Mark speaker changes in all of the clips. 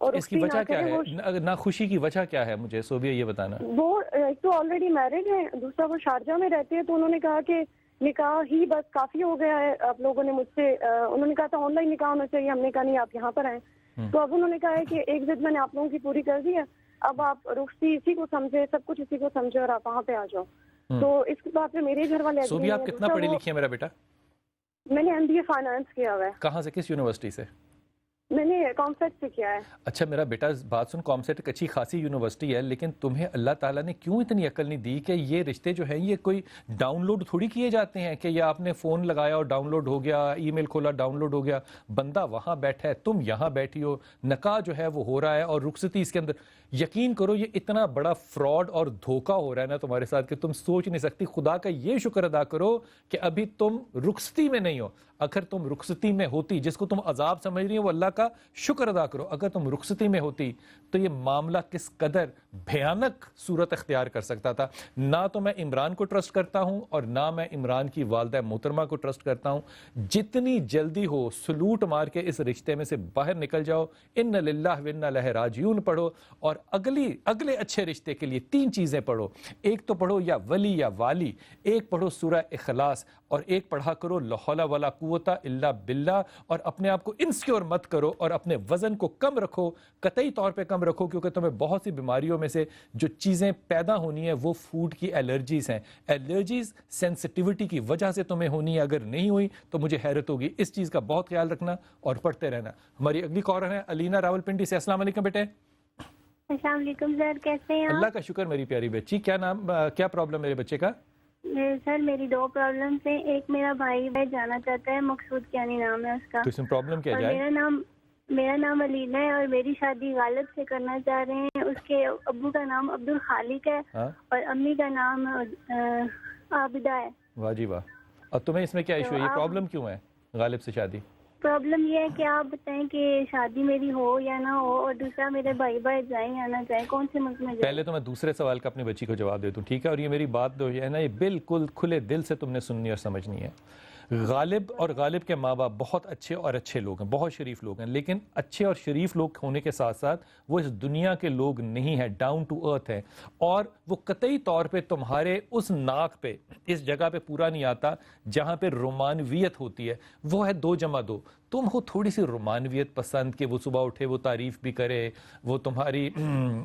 Speaker 1: اور
Speaker 2: اس کی وجہ کیا ہے؟ ناخوشی کی وجہ کیا ہے؟ مجھے صوبیہ یہ بتانا.
Speaker 1: وہ ایک تو آلریڈی میرڈ ہیں, دوسرا وہ شارجہ میں رہتے ہیں, تو انہوں نے کہا کہ نکاح ہی بس کافی ہو گیا ہے. آپ لوگوں نے مجھ سے انہوں نے کہا تھا آن لائن نکاح ہونا چاہیے, ہم نے کہا نہیں آپ یہاں پر آئیں. تو اب انہوں نے کہا ہے کہ ایک ضد میں نے آپ لوگوں کی پوری کر دی ہے, اب آپ رخصتی اسی کو سمجھے, سب کچھ اسی کو سمجھے اور آپ وہاں پہ آ جاؤ. تو اس کے بعد پہ میرے گھر والے
Speaker 2: صوبیہ آپ کتنا پڑھی لکھی ہیں میرا بیٹا؟
Speaker 1: میں نے MBA فائنانس کیا ہوا ہے.
Speaker 2: کہاں سے, کس یونیورسٹی سے؟
Speaker 1: میں نے کامسیٹ سے کیا ہے.
Speaker 2: اچھا میرا بیٹا بات سن, کامسیٹ ایک اچھی خاصی یونیورسٹی ہے, لیکن تمہیں اللہ تعالیٰ نے کیوں اتنی عقل نہیں دی کہ یہ رشتے جو ہیں یہ کوئی ڈاؤن لوڈ تھوڑی کیے جاتے ہیں کہ یہ آپ نے فون لگایا اور ڈاؤن لوڈ ہو گیا, ای میل کھولا ڈاؤن لوڈ ہو گیا. بندہ وہاں بیٹھا ہے, تم یہاں بیٹھی ہو, نکاح جو ہے وہ ہو رہا ہے اور رخصتی اس کے اندر. یقین کرو یہ اتنا بڑا فراڈ اور دھوکہ ہو رہا ہے نا تمہارے ساتھ کہ تم سوچ نہیں سکتی. خدا کا یہ شکر ادا کرو کہ ابھی تم رخصتی میں نہیں ہو. اگر تم رخصتی میں ہوتی, جس کو تم عذاب سمجھ رہی ہو وہ اللہ کا شکر ادا کرو, اگر تم رخصتی میں ہوتی تو یہ معاملہ کس قدر بھیانک صورت اختیار کر سکتا تھا. نہ تو میں عمران کو ٹرسٹ کرتا ہوں اور نہ میں عمران کی والدہ محترمہ کو ٹرسٹ کرتا ہوں. جتنی جلدی ہو سلوٹ مار کے اس رشتے میں سے باہر نکل جاؤ. ان للہ و انا الیہ راجعون پڑھو, اور اگلے اچھے رشتے کے لیے 3 چیزیں پڑھو. ایک تو پڑھو یا ولی یا والی, ایک پڑھو سورہ اخلاص, اور ایک پڑھا کرو لا حول ولا قوت الا باللہ. اور اپنے آپ کو انسیکیور مت کرو اور اپنے وزن کو کم رکھو, قطعی طور پہ کم رکھو, کیونکہ تمہیں بہت سی بیماریوں میں سے جو چیزیں پیدا ہونی ہیں وہ فوڈ کی الرجیز ہیں. الرجیز سینسٹیوٹی کی وجہ سے تمہیں ہونی ہے, اگر نہیں ہوئی تو مجھے حیرت ہوگی. اس چیز کا بہت خیال رکھنا اور پڑھتے رہنا. ہماری اگلی کالر ہے علینا راولپنڈی سے. السلام علیکم بیٹے.
Speaker 3: السلام علیکم سر, کیسے ہیں آپ؟
Speaker 2: اللہ کا شکر میری پیاری بچی. کیا نام, کیا پرابلم میرے بچے کا؟
Speaker 3: سر میری 2 پرابلمس ہیں. ایک میرا بھائی جانا چاہتا ہے, مقصود کیانی نام ہے اس کا.
Speaker 2: تو اس میں پرابلم کیا جائے؟
Speaker 3: میرا نام علینا ہے اور میری شادی غالب سے کرنا چاہ رہے ہیں. اس کے ابو کا نام عبدالخالق ہے اور امی کا نام عابدہ ہے.
Speaker 2: واہ جی واہ. اور تمہیں اس میں کیا ایشو ہے, یہ پرابلم کیوں ہے غالب سے شادی؟
Speaker 3: پرابلم یہ ہے کہ آپ بتائیں کہ شادی میری ہو یا نہ ہو, اور دوسرا میرے بھائی جائیں یا نہ جائیں, کون سے ملک میں جائیں؟
Speaker 2: پہلے تو میں دوسرے سوال کا اپنی بچی کو جواب دیتا ہوں, ٹھیک ہے؟ اور یہ میری بات جو ہے نا یہ بالکل کھلے دل سے تم نے سننی اور سمجھنی ہے. غالب اور غالب کے ماں باپ بہت اچھے لوگ ہیں, بہت شریف لوگ ہیں, لیکن اچھے اور شریف لوگ ہونے کے ساتھ ساتھ وہ اس دنیا کے لوگ نہیں ہیں, ڈاؤن ٹو ارتھ ہیں. اور وہ قطعی طور پہ تمہارے اس ناک پہ, اس جگہ پہ پورا نہیں آتا جہاں پہ رومانویت ہوتی ہے. وہ ہے 2 جمع 2. تم ہو تھوڑی سی رومانویت پسند کہ وہ صبح اٹھے وہ تعریف بھی کرے, وہ تمہاری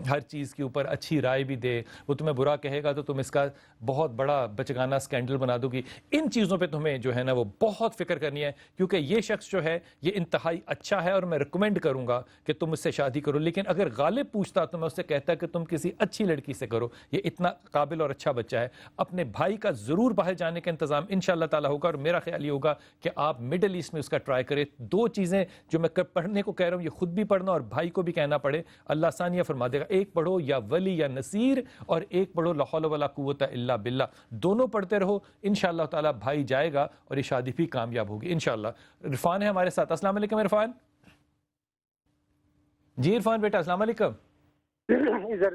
Speaker 2: ہر چیز کے اوپر اچھی رائے بھی دے, وہ تمہیں برا کہے گا تو تم اس کا بہت بڑا بچگانہ سکینڈل بنا دو گی. ان چیزوں پہ تمہیں جو ہے نا وہ بہت فکر کرنی ہے, کیونکہ یہ شخص جو ہے یہ انتہائی اچھا ہے اور میں ریکمینڈ کروں گا کہ تم اس سے شادی کرو. لیکن اگر غالب پوچھتا تو میں اس سے کہتا کہ تم کسی اچھی لڑکی سے کرو, یہ اتنا قابل اور اچھا بچہ ہے. اپنے بھائی کا ضرور باہر جانے کا انتظام انشاءاللہ تعالی ہوگا, اور میرا خیال یہ ہوگا کہ آپ مڈل ایسٹ میں اس کا ٹرائی کریں. 2 چیزیں جو میں پڑھنے کو کہہ رہا ہوں یہ خود بھی پڑھنا اور بھائی کو بھی کہنا پڑے, اللہ آسانیاں فرما دے گا. ایک پڑھو یا ولی یا نصیر, اور ایک پڑھو لا حول ولا قوت الا باللہ. دونوں پڑھتے رہو, انشاءاللہ تعالی بھائی جائے گا اور یہ شادی بھی کامیاب ہوگی انشاءاللہ. عرفان ہے ہمارے ساتھ. السلام علیکم عرفان. جی عرفان بیٹا السلام علیکم.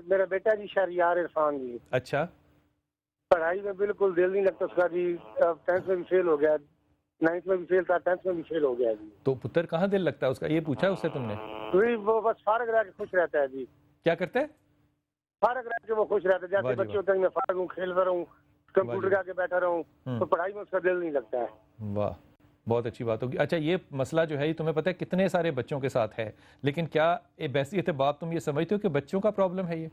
Speaker 4: میرا بیٹا جی شہریار عرفان جی.
Speaker 2: اچھا,
Speaker 4: پڑھائی میں بالکل دل نہیں لگتا اس کا جی. 10th میں بھی فیل ہو گیا, 9th میں بھی فیل تھا, 10th میں بھی فیل ہو گیا جی.
Speaker 2: تو پتر کہاں دل لگتا ہے اس کا, یہ پوچھا اس سے تم نے؟
Speaker 4: وہ بس فارغ رہ کے خوش رہتا ہے جی.
Speaker 2: کیا کرتا ہے؟
Speaker 4: فارغ رہ کے وہ خوش رہتا ہے. جیسے بچے ہوتے ہیں میں فارغ ہوں, کھیل رہا ہوں, کمپیوٹر کے آگے بیٹھا رہا ہوں, تو پڑھائی میں اس کا دل نہیں لگتا ہے.
Speaker 2: واہ بہت اچھی بات ہوگی. اچھا یہ مسئلہ جو ہے یہ تمہیں پتہ ہے کتنے سارے بچوں کے ساتھ ہے, لیکن کیا بحیثیت بات تم یہ سمجھتے ہو کہ بچوں کا پرابلم ہے یہ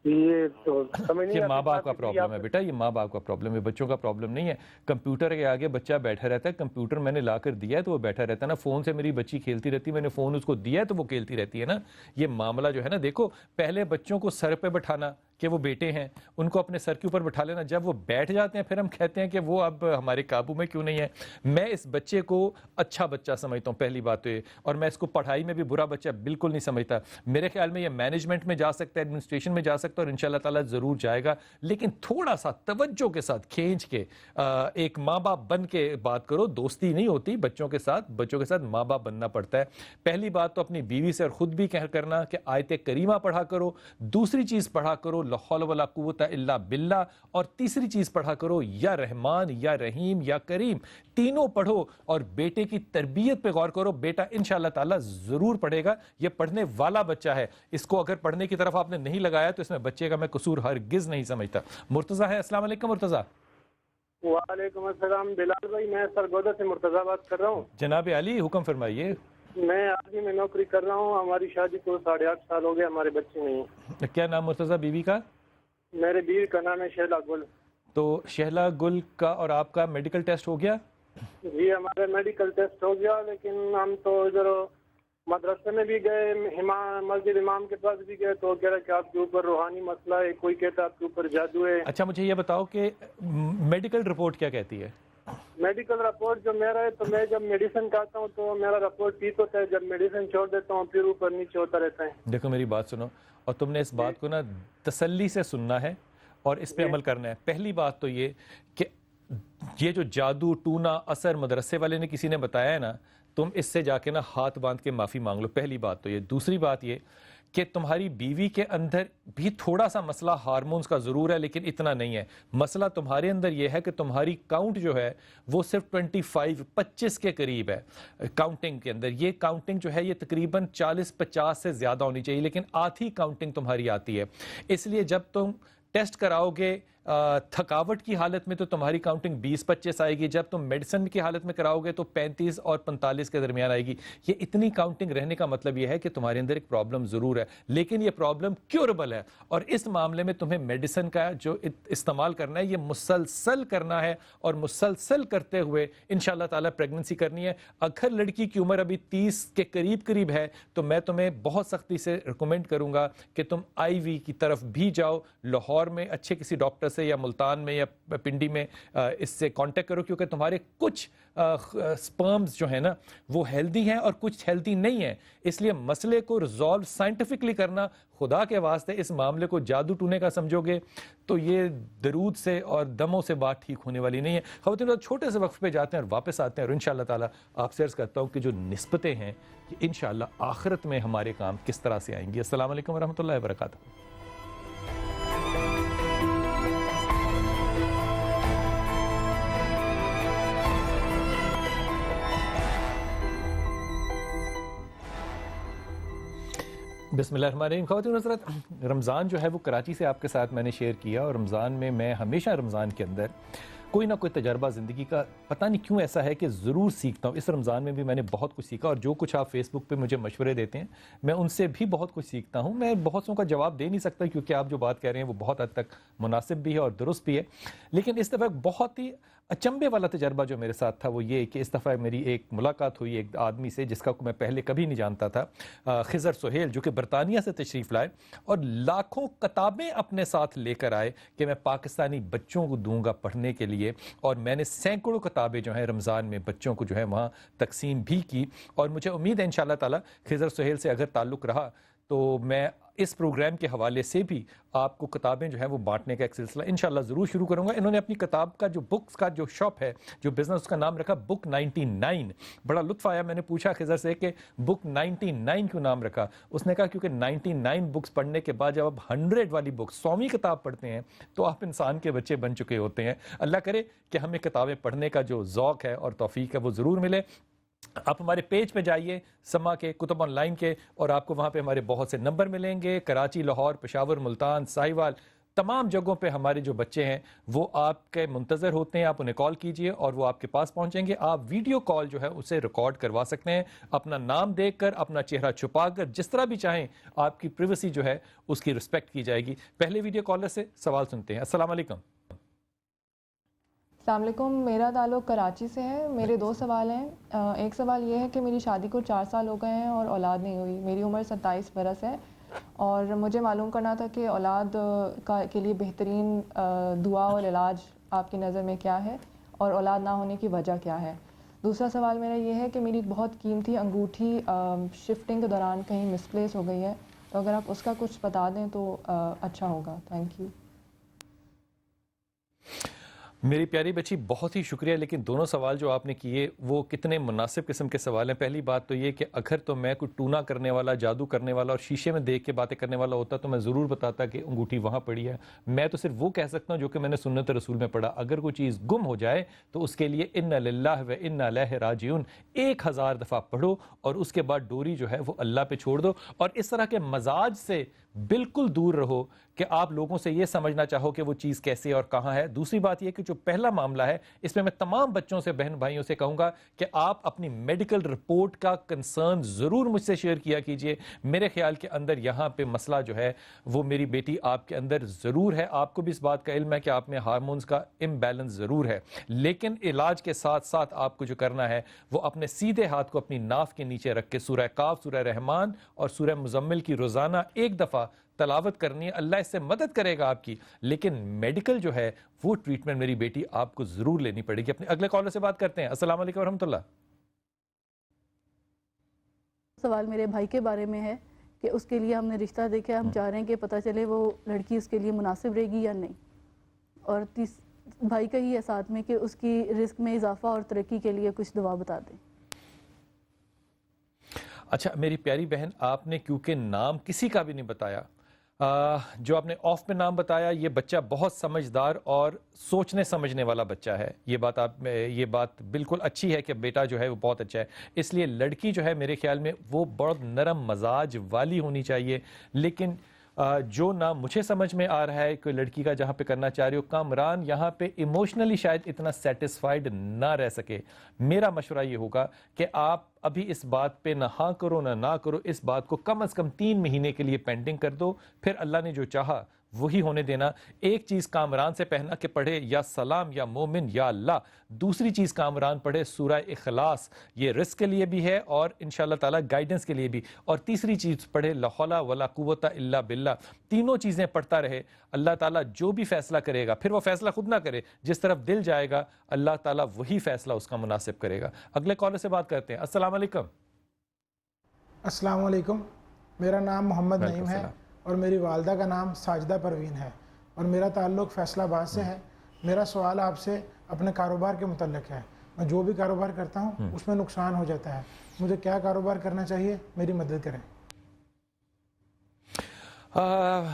Speaker 2: ماں باپ کا پرابلم ہے بیٹا, یہ ماں باپ کا پرابلم ہے, بچوں کا پرابلم نہیں ہے. کمپیوٹر کے آگے بچہ بیٹھا رہتا ہے, کمپیوٹر میں نے لا کر دیا ہے تو وہ بیٹھا رہتا ہے نا. فون سے میری بچی کھیلتی رہتی ہے, میں نے فون اس کو دیا ہے تو وہ کھیلتی رہتی ہے نا. یہ معاملہ جو ہے نا, دیکھو پہلے بچوں کو سر پہ بٹھانا کہ وہ بیٹے ہیں, ان کو اپنے سر کے اوپر بٹھا لینا, جب وہ بیٹھ جاتے ہیں پھر ہم کہتے ہیں کہ وہ اب ہمارے قابو میں کیوں نہیں ہے. میں اس بچے کو اچھا بچہ سمجھتا ہوں پہلی بات تو یہ, اور میں اس کو پڑھائی میں بھی برا بچہ بالکل نہیں سمجھتا. میرے خیال میں یہ مینجمنٹ میں جا سکتا ہے, ایڈمنسٹریشن میں جا سکتا ہے, اور انشاءاللہ تعالیٰ ضرور جائے گا. لیکن تھوڑا سا توجہ کے ساتھ کھینچ کے ایک ماں باپ بن کے بات کرو. دوستی نہیں ہوتی بچوں کے ساتھ, بچوں کے ساتھ ماں باپ بننا پڑتا ہے. پہلی بات تو اپنی بیوی سے اور خود بھی کرنا کہ آیت کریمہ پڑھا کرو. دوسری چیز پڑھا کرو لا حول ولا قوت الا باللہ، اور تیسری چیز پڑھا کرو یا رحمان یا رحیم یا کریم، تینوں پڑھو اور بیٹے کی تربیت پہ غور کرو. بیٹا انشاءاللہ تعالیٰ ضرور پڑھے گا، یہ پڑھنے والا بچہ ہے، اس کو اگر پڑھنے کی طرف آپ نے نہیں لگایا تو اس میں بچے کا میں قصور ہرگز نہیں سمجھتا. مرتضیٰ ہے، السلام علیکم مرتضیٰ.
Speaker 4: وعلیکم السلام بلال بھائی، میں سرگودا سے مرتضیٰ بات کر رہا ہوں.
Speaker 2: جناب علی حکم فرمائیے.
Speaker 4: میں آرمی میں نوکری کر رہا ہوں. ہماری شادی کو 8.5 سال ہو گئے، ہمارے بچے نہیں ہیں.
Speaker 2: کیا نام مرتضیٰ بیوی کا؟
Speaker 4: میرے بیوی کا نام ہے شہلا گل.
Speaker 2: تو شہلا گل کا اور آپ کا میڈیکل ٹیسٹ ہو گیا؟
Speaker 4: جی ہمارا میڈیکل ٹیسٹ ہو گیا، لیکن ہم تو ادھر مدرسے میں بھی گئے، مسجد امام کے پاس بھی گئے، تو کہہ رہا کہ آپ کے اوپر روحانی مسئلہ ہے، کوئی کہتا آپ کے اوپر جادو ہے.
Speaker 2: اچھا مجھے یہ بتاؤ کہ میڈیکل رپورٹ کیا کہتی ہے؟
Speaker 4: میڈیکل رپورٹ جو میرا ہے، تو میں جب میڈیسن کھاتا ہوں تو میرا رپورٹ ٹھیک ہوتا ہے، جب میڈیسن چھوڑ دیتا ہوں پھر اوپر نیچے ہوتا رہتا ہے.
Speaker 2: دیکھو میری بات سنو، اور تم نے اس بات کو نا تسلی سے سننا ہے اور اس پہ عمل کرنا ہے. پہلی بات تو یہ کہ یہ جو جادو ٹونا اثر مدرسے والے نے کسی نے بتایا ہے نا، تم اس سے جا کے نا ہاتھ باندھ کے معافی مانگ لو. پہلی بات تو یہ. دوسری بات یہ کہ تمہاری بیوی کے اندر بھی تھوڑا سا مسئلہ ہارمونز کا ضرور ہے، لیکن اتنا نہیں ہے. مسئلہ تمہارے اندر یہ ہے کہ تمہاری کاؤنٹ جو ہے وہ صرف 25 کے قریب ہے کاؤنٹنگ کے اندر. یہ کاؤنٹنگ جو ہے یہ تقریباً 40-50 سے زیادہ ہونی چاہیے، لیکن آدھی کاؤنٹنگ تمہاری آتی ہے. اس لیے جب تم ٹیسٹ کراؤ گے تھکاوٹ کی حالت میں تو تمہاری کاؤنٹنگ 20-25 آئے گی، جب تم میڈیسن کی حالت میں کراؤ گے تو 35 اور 45 کے درمیان آئے گی. یہ اتنی کاؤنٹنگ رہنے کا مطلب یہ ہے کہ تمہارے اندر ایک پرابلم ضرور ہے، لیکن یہ پرابلم کیوریبل ہے. اور اس معاملے میں تمہیں میڈیسن کا جو استعمال کرنا ہے یہ مسلسل کرنا ہے، اور مسلسل کرتے ہوئے انشاءاللہ تعالیٰ پریگننسی کرنی ہے. اگر لڑکی کی عمر ابھی 30 کے قریب ہے تو میں تمہیں بہت سختی سے ریکمینڈ کروں گا کہ تم آئی وی کی طرف بھی جاؤ. لاہور میں اچھے کسی ڈاکٹر سے یا ملتان میں یا پنڈی میں اس سے کانٹیکٹ کرو، کیونکہ تمہارے کچھ سپرمز جو ہیں نا وہ ہیلدی ہیں اور کچھ ہیلدی نہیں ہیں. اس لیے مسئلے کو ریزالو سائنٹیفکلی کرنا. خدا کے واسطے اس معاملے کو جادو ٹونے کا سمجھو گے تو یہ درود سے اور دموں سے بات ٹھیک ہونے والی نہیں ہے. خواتین چھوٹے سے وقف پہ جاتے ہیں اور واپس آتے ہیں، اور انشاءاللہ تعالیٰ آپ سے عرض کرتا ہوں کہ جو نسبتیں ہیں کہ انشاءاللہ آخرت میں ہمارے کام کس طرح سے آئیں گی. السلام علیکم ورحمۃ اللہ وبرکاتہ. بسم اللہ الرحمن الرحیم. خواتین حضرات، رمضان جو ہے وہ کراچی سے آپ کے ساتھ میں نے شیئر کیا، اور رمضان میں ہمیشہ رمضان کے اندر کوئی نہ کوئی تجربہ زندگی کا پتہ نہیں کیوں ایسا ہے کہ ضرور سیکھتا ہوں. اس رمضان میں بھی میں نے بہت کچھ سیکھا، اور جو کچھ آپ فیس بک پہ مجھے مشورے دیتے ہیں میں ان سے بھی بہت کچھ سیکھتا ہوں. میں بہت سوں کا جواب دے نہیں سکتا کیونکہ آپ جو بات کہہ رہے ہیں وہ بہت حد تک مناسب بھی ہے اور درست بھی ہے. لیکن اس دفعہ بہت ہی اچنبے والا تجربہ جو میرے ساتھ تھا وہ یہ کہ اس دفعہ میری ایک ملاقات ہوئی ایک آدمی سے جس کا میں پہلے کبھی نہیں جانتا تھا، خضر سہیل، جو کہ برطانیہ سے تشریف لائے اور لاکھوں کتابیں اپنے ساتھ لے کر آئے کہ میں پاکستانی بچوں کو دوں گا پڑھنے کے لیے. اور میں نے سینکڑوں کتابیں جو ہیں رمضان میں بچوں کو جو ہے وہاں تقسیم بھی کی. اور مجھے امید ہے انشاءاللہ تعالیٰ خضر سہیل سے اگر تعلق رہا تو میں اس پروگرام کے حوالے سے بھی آپ کو کتابیں جو ہیں وہ بانٹنے کا ایک سلسلہ انشاءاللہ ضرور شروع کروں گا. انہوں نے اپنی کتاب کا جو بکس کا جو شاپ ہے، جو بزنس، اس کا نام رکھا بک 99. بڑا لطف آیا. میں نے پوچھا خضر سے کہ بک 99 کیوں نام رکھا؟ اس نے کہا کیونکہ 99 بکس پڑھنے کے بعد جب آپ 100 والی بکس 100ویں کتاب پڑھتے ہیں تو آپ انسان کے بچے بن چکے ہوتے ہیں. اللہ کرے کہ ہمیں کتابیں پڑھنے کا جو ذوق ہے اور توفیق ہے وہ ضرور ملے. آپ ہمارے پیج پہ جائیے سما کے کتب آن لائن کے، اور آپ کو وہاں پہ ہمارے بہت سے نمبر ملیں گے. کراچی، لاہور، پشاور، ملتان، ساہیوال، تمام جگہوں پہ ہمارے جو بچے ہیں وہ آپ کے منتظر ہوتے ہیں. آپ انہیں کال کیجئے اور وہ آپ کے پاس پہنچیں گے. آپ ویڈیو کال جو ہے اسے ریکارڈ کروا سکتے ہیں، اپنا نام دیکھ کر، اپنا چہرہ چھپا کر، جس طرح بھی چاہیں. آپ کی پریویسی جو ہے اس کی رسپیکٹ کی جائے گی. پہلے ویڈیو کالر سے سوال سنتے ہیں. السلام علیکم.
Speaker 5: السلام علیکم. میرا تعلق کراچی سے ہے. میرے 2 سوال ہیں. ایک سوال یہ ہے کہ میری شادی کو 4 سال ہو گئے ہیں اور اولاد نہیں ہوئی. میری عمر 27 برس ہے اور مجھے معلوم کرنا تھا کہ اولاد کے لیے بہترین دعا اور علاج آپ کی نظر میں کیا ہے، اور اولاد نہ ہونے کی وجہ کیا ہے. دوسرا سوال میرا یہ ہے کہ میری بہت قیمتی انگوٹھی شفٹنگ کے دوران کہیں مس پلیس ہو گئی ہے، تو اگر آپ اس کا کچھ بتا دیں تو اچھا ہوگا. Thank you.
Speaker 2: میری پیاری بچی بہت ہی شکریہ، لیکن دونوں سوال جو آپ نے کیے وہ کتنے مناسب قسم کے سوال ہیں۔ پہلی بات تو یہ کہ اگر تو میں کوئی ٹونا کرنے والا، جادو کرنے والا اور شیشے میں دیکھ کے باتیں کرنے والا ہوتا تو میں ضرور بتاتا کہ انگوٹھی وہاں پڑی ہے۔ میں تو صرف وہ کہہ سکتا ہوں جو کہ میں نے سنت رسول میں پڑھا، اگر کوئی چیز گم ہو جائے تو اس کے لیے ان للہ و انا الیہ راجعون 1000 دفعہ پڑھو اور اس کے بعد ڈوری جو ہے وہ اللہ پہ چھوڑ دو، اور اس طرح کے مزاج سے بالکل دور رہو کہ آپ لوگوں سے یہ سمجھنا چاہو کہ وہ چیز کیسے اور کہاں ہے۔ دوسری بات یہ کہ جو پہلا معاملہ ہے اس میں تمام بچوں سے، بہن بھائیوں سے کہوں گا کہ آپ اپنی میڈیکل رپورٹ کا کنسرن ضرور مجھ سے شیئر کیا کیجئے۔ میرے خیال کے اندر یہاں پہ مسئلہ جو ہے وہ میری بیٹی آپ کے اندر ضرور ہے، آپ کو بھی اس بات کا علم ہے کہ آپ میں ہارمونز کا امبیلنس ضرور ہے، لیکن علاج کے ساتھ ساتھ آپ کو جو کرنا ہے وہ اپنے سیدھے ہاتھ کو اپنی ناف کے نیچے رکھ کے سورہ کاف، سورہ رحمان اور سورہ مزمل کی روزانہ ایک دفعہ تلاوت کرنی ہے۔ اللہ اس سے مدد کرے گا آپ کی، لیکن میڈیکل جو ہے وہ ٹریٹمنٹ میری بیٹی آپ کو ضرور لینی پڑے گی۔ اپنے اگلے کالر سے بات کرتے ہیں۔ السلام علیکم ورحمۃ اللہ۔
Speaker 6: سوال میرے بھائی کے بارے میں ہے کہ اس کے لیے ہم نے رشتہ دیکھا، ہم چاہ رہے ہیں کہ پتہ چلے وہ لڑکی اس کے لیے مناسب رہے گی یا نہیں، اور بھائی کا ہی ہے ساتھ میں کہ اس کی رزق میں اضافہ اور ترقی کے لیے کچھ دعا بتا دیں۔
Speaker 2: اچھا میری پیاری بہن، آپ نے کیونکہ نام کسی کا بھی نہیں بتایا، جو آپ نے آف میں نام بتایا، یہ بچہ بہت سمجھدار اور سوچنے سمجھنے والا بچہ ہے۔ یہ بات بالکل اچھی ہے کہ بیٹا جو ہے وہ بہت اچھا ہے، اس لیے لڑکی جو ہے میرے خیال میں وہ بہت نرم مزاج والی ہونی چاہیے۔ لیکن جو نہ مجھے سمجھ میں آ رہا ہے کہ لڑکی کا جہاں پہ کرنا چاہ رہی ہو، کامران یہاں پہ ایموشنلی شاید اتنا سیٹسفائیڈ نہ رہ سکے۔ میرا مشورہ یہ ہوگا کہ آپ ابھی اس بات پہ نہ ہاں کرو نہ کرو، اس بات کو کم از کم 3 مہینے کے لیے پینڈنگ کر دو، پھر اللہ نے جو چاہا وہی ہونے دینا۔ ایک چیز کامران سے پہنا کہ پڑھے یا سلام یا مومن یا اللہ، دوسری چیز کامران پڑھے سورہ اخلاص، یہ رزق کے لیے بھی ہے اور انشاءاللہ تعالی گائیڈنس کے لیے بھی، اور تیسری چیز پڑھے لا حول ولا قوت الا باللہ۔ تینوں چیزیں پڑھتا رہے، اللہ تعالیٰ جو بھی فیصلہ کرے گا، پھر وہ فیصلہ خود نہ کرے، جس طرف دل جائے گا اللہ تعالیٰ وہی فیصلہ اس کا مناسب کرے گا۔ اگلے کالر سے بات کرتے ہیں۔ السلام علیکم۔
Speaker 7: السلام علیکم، میرا نام محمد نعیم ہے اور میری والدہ کا نام ساجدہ پروین ہے اور میرا تعلق فیصل آباد سے ہے۔ میرا سوال آپ سے اپنے کاروبار کے متعلق ہے۔ میں جو بھی کاروبار کرتا ہوں اس میں نقصان ہو جاتا ہے، مجھے کیا کاروبار کرنا چاہیے؟ میری مدد کریں۔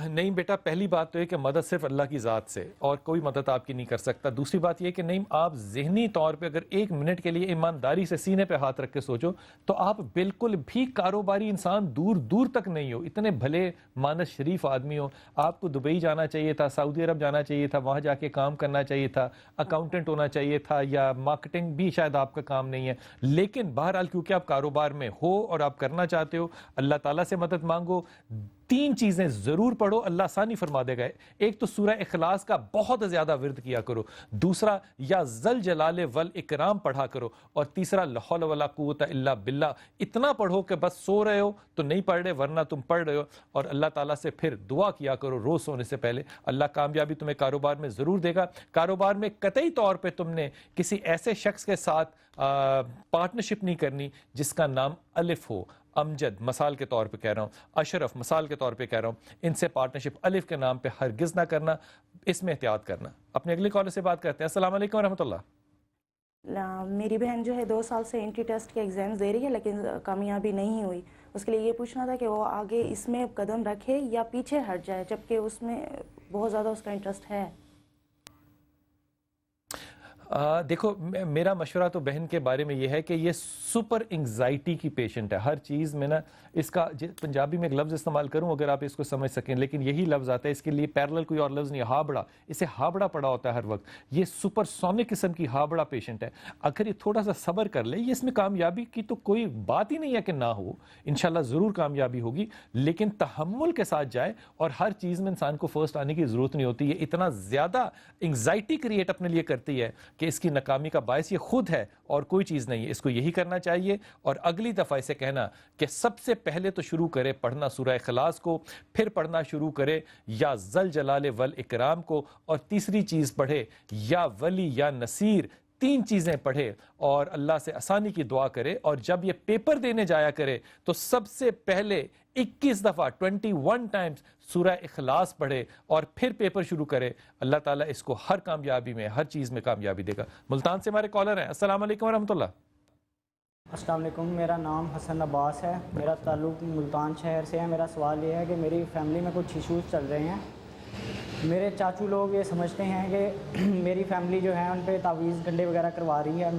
Speaker 2: نہیں بیٹا، پہلی بات تو یہ کہ مدد صرف اللہ کی ذات سے، اور کوئی مدد آپ کی نہیں کر سکتا۔ دوسری بات یہ کہ نہیں، آپ ذہنی طور پہ اگر 1 منٹ کے لیے ایمانداری سے سینے پہ ہاتھ رکھ کے سوچو تو آپ بالکل بھی کاروباری انسان دور دور تک نہیں ہو۔ اتنے بھلے مانس شریف آدمی ہو، آپ کو دبئی جانا چاہیے تھا، سعودی عرب جانا چاہیے تھا، وہاں جا کے کام کرنا چاہیے تھا، اکاؤنٹنٹ ہونا چاہیے تھا، یا مارکیٹنگ بھی شاید آپ کا کام نہیں ہے، لیکن بہرحال کیونکہ آپ کاروبار میں ہو اور آپ کرنا چاہتے ہو، اللہ تعالیٰ سے مدد مانگو۔ 3 چیزیں ضرور پڑھو، اللہ آسانی فرما دے گا۔ ایک تو سورہ اخلاص کا بہت زیادہ ورد کیا کرو، دوسرا یا ذل جلال والاکرام پڑھا کرو، اور تیسرا لا حول ولا قوت الا باللہ۔ اتنا پڑھو کہ بس سو رہے ہو تو نہیں پڑھ رہے، ورنہ تم پڑھ رہے ہو، اور اللہ تعالیٰ سے پھر دعا کیا کرو روز سونے سے پہلے۔ اللہ کامیابی تمہیں کاروبار میں ضرور دے گا۔ کاروبار میں قطعی طور پہ تم نے کسی ایسے شخص کے ساتھ پارٹنرشپ نہیں کرنی جس کا نام الف ہو۔ امجد مثال کے طور پہ کہہ رہا ہوں، اشرف مثال کے طور پہ کہہ رہا ہوں، ان سے پارٹنرشپ الف کے نام پہ ہرگز نہ کرنا، اس میں احتیاط کرنا۔ اپنے اگلے کالر سے بات کرتے ہیں۔ السلام علیکم ورحمۃ اللہ۔
Speaker 8: میری بہن جو ہے 2 سال سے انٹری ٹیسٹ کے ایگزامز دے رہی ہے لیکن کامیابی نہیں ہوئی۔ اس کے لیے یہ پوچھنا تھا کہ وہ آگے اس میں قدم رکھے یا پیچھے ہٹ جائے، جبکہ اس میں بہت زیادہ اس کا انٹرسٹ ہے۔
Speaker 2: دیکھو میرا مشورہ تو بہن کے بارے میں یہ ہے کہ یہ سپر انگزائٹی کی پیشنٹ ہے۔ ہر چیز میں نا، اس کا پنجابی میں ایک لفظ استعمال کروں اگر آپ اس کو سمجھ سکیں، لیکن یہی لفظ آتا ہے، اس کے لیے پیرلل کوئی اور لفظ نہیں، ہابڑا، اسے ہابڑا پڑا ہوتا ہے ہر وقت۔ یہ سپر سونک قسم کی ہابڑا پیشنٹ ہے۔ اگر یہ تھوڑا سا صبر کر لے، یہ اس میں کامیابی کی تو کوئی بات ہی نہیں ہے کہ نہ ہو، انشاءاللہ ضرور کامیابی ہوگی، لیکن تحمل کے ساتھ جائے، اور ہر چیز میں انسان کو فرسٹ آنے کی ضرورت نہیں ہوتی۔ یہ اتنا زیادہ انگزائٹی کریٹ اپنے لیے کرتی ہے کہ اس کی ناکامی کا باعث یہ خود ہے اور کوئی چیز نہیں ہے۔ اس کو یہی کرنا چاہیے، اور اگلی دفعہ اسے کہنا کہ سب سے پہلے تو شروع کرے پڑھنا سورہ اخلاص کو، پھر پڑھنا شروع کرے یا ذل جلال والاکرام کو، اور تیسری چیز پڑھے یا ولی یا نصیر 3 چیزیں پڑھے اور اللہ سے آسانی کی دعا کرے, اور جب یہ پیپر دینے جایا کرے تو سب سے پہلے 21 دفعہ 21 ٹائمز سورہ اخلاص پڑھے اور پھر پیپر شروع کرے. اللہ تعالیٰ اس کو ہر کامیابی میں, ہر چیز میں کامیابی دے گا. ملتان سے ہمارے کالر ہیں. السلام علیکم ورحمۃ اللہ.
Speaker 9: السلام علیکم, میرا نام حسن عباس ہے, میرا تعلق ملتان شہر سے ہے. میرا سوال یہ ہے کہ میری فیملی میں کچھ ایشوز چل رہے ہیں. میرے چاچو لوگ یہ سمجھتے ہیں کہ میری فیملی جو ہے ان پہ تعویذ گنڈے وغیرہ کروا رہی ہے.